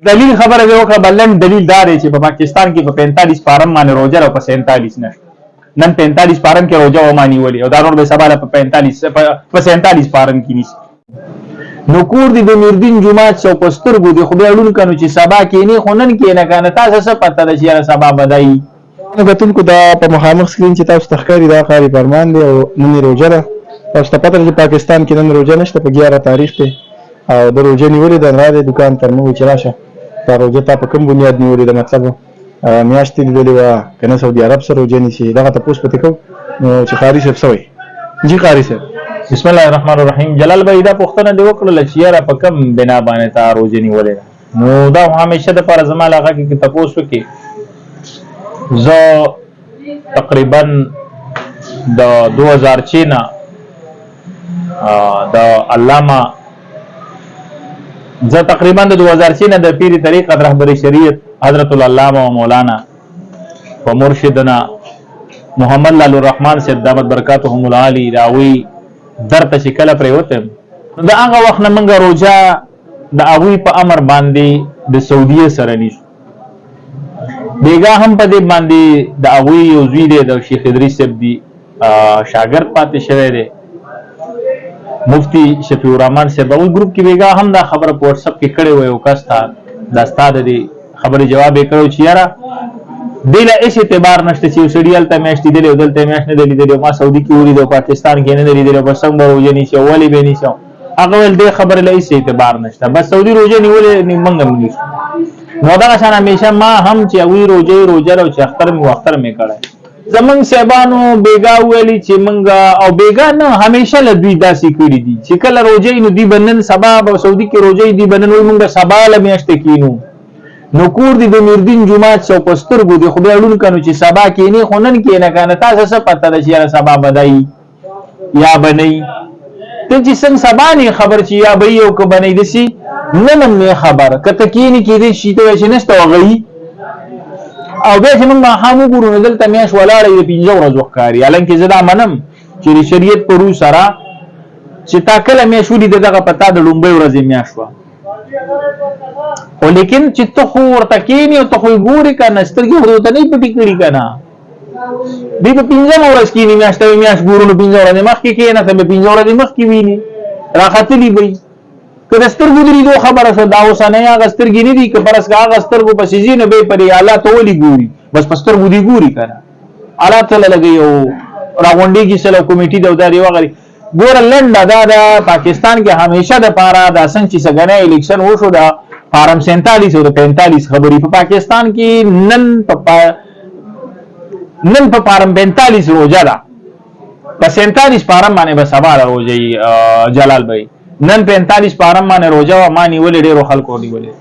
دلیل خبره دی وکړه بلن دلیل دا دی چې په پاکستان کې په 45 فارم باندې روزه او په 47 نشته. نن 45 فارم کې روزه و مانی ولي او دا نور به سبا په 45 په 47 فارم کې نشي. نو کور دی د میردین جمعه څو پسترګو دی خو به اړون کنو چې سبا کې نه خونن کې نه کنه تاسو څه پته ده چې سبا بدای. نو بتون کو دا په مخامخ سکرین چې تاسو تخکاری دا خاري فرمان دی او نن روزه ده. تاسو ته پته ده چې پاکستان کې نن روزه نشته په 11 تاریخ ته او د روزه نیولې د راځي دکان تر نو چې راشه. دا روزه تا په کوم بنیاد نیولې د مطلب میاشتې نیولې وا کنه سعودي عرب سره روزه نیسي دا ته پوس پته کو چې قاری صاحب سوې جی قاری صاحب بسم الله الرحمن الرحیم. جلال بھائی دا پښتنه دی وکړه چې یاره په کم بنا باندې تا روزه نیولې نو دا همیشه د پر زما لغه کې تاسو وکي زه تقریبا د 2006 نه د علامه زه تقریبا د 2006 نه د پیری طریقت رهبری شریعت حضرت العلامه و مولانا و مرشدنا محمد لال الرحمن سے دامت برکاتهم العالی راوی درته شکل پر وته دا هغه وخت نه منګه روزه د اوی په امر باندې د سعودي سره نیسو بیګا هم په دې باندې د اوی یو زوی دی د شیخ ادریس صاحب دی شاګرد پاتې شوی دی مفتی شفیع الرحمن صاحب او ګروپ کې بیګا هم دا خبره په واتس اپ کې کړي وي او کاستا د استاد دی خبره جواب یې کړو چې یاره دله هیڅ اعتبار نشته چې سړیال ته میاشتې دی دلته میاشت نه دی دی ما سعودي کې وری د پاکستان کې نه دی دی بس څنګه روزه نشي اولی به نشي هغه ول دې خبره له هیڅ اعتبار نشته بس سعودي روزه نیولې منګم نشي نو دا شان همیشه ما هم چې وی روزه او چې اختر می وختر می کړه زمنګ سیبانو بیګا ویلي چې منګه او بیګا نه همیشه له دوی داسې کړی دي چې کله روزه نو دی بنن سبا او سعودي کې روزه دی بنن وي منګه سبا له میاشت کینو نو کور دی د میردین جمعه څو پسترګو دی خو به اړون کنو چې سبا کې نه خونن کې نه کنه تاسو څه پته ده چې سبا بدای یا بنئ ته چې څنګه سبا نه خبر چې یا به یو کو بنئ دسی نن مې خبر کته کې نه کې دي شي ته چې نشته وغي او به چې موږ هغه ګورو نه دلته میاش ولاړې د 15 ورځې وکاري الانکه زدا منم چې شریعت پرو سره چې تاکل میاش ولې دغه پتا د لومبي ورځې میاش وا او لیکن چې ته خو ورته کېنی او ته خو ګوري کنه سترګې ورته نه پټی کړی کنه دې په 15 ورځې کې میاشته میاش ګورو نو 15 ورځې مخ کې نه ته 15 ورځې مخ کې ویني راختلی وي که سترګو دې دوه خبره شو دا اوسنه هغه سترګې نه دي که پرس هغه سترګو په سيزي نه به پرې اعلی تولی ګوري بس پسترګو دې ګوري کنه اعلی ته لګي او راغونډي کې سره کمیټي د وداري وغيرها ګور لنډه دا پاکستان کې همیشه د پارا د څنګه چې څنګه الیکشن وشو دا فارم 47 او 45 خبري په پاکستان کې نن په فارم 45 روزه ده په 47 فارم باندې به سبا روزه جلال بھائی نن 45 فارم باندې روزه و مانی ولې ډیرو خلکو دی ولې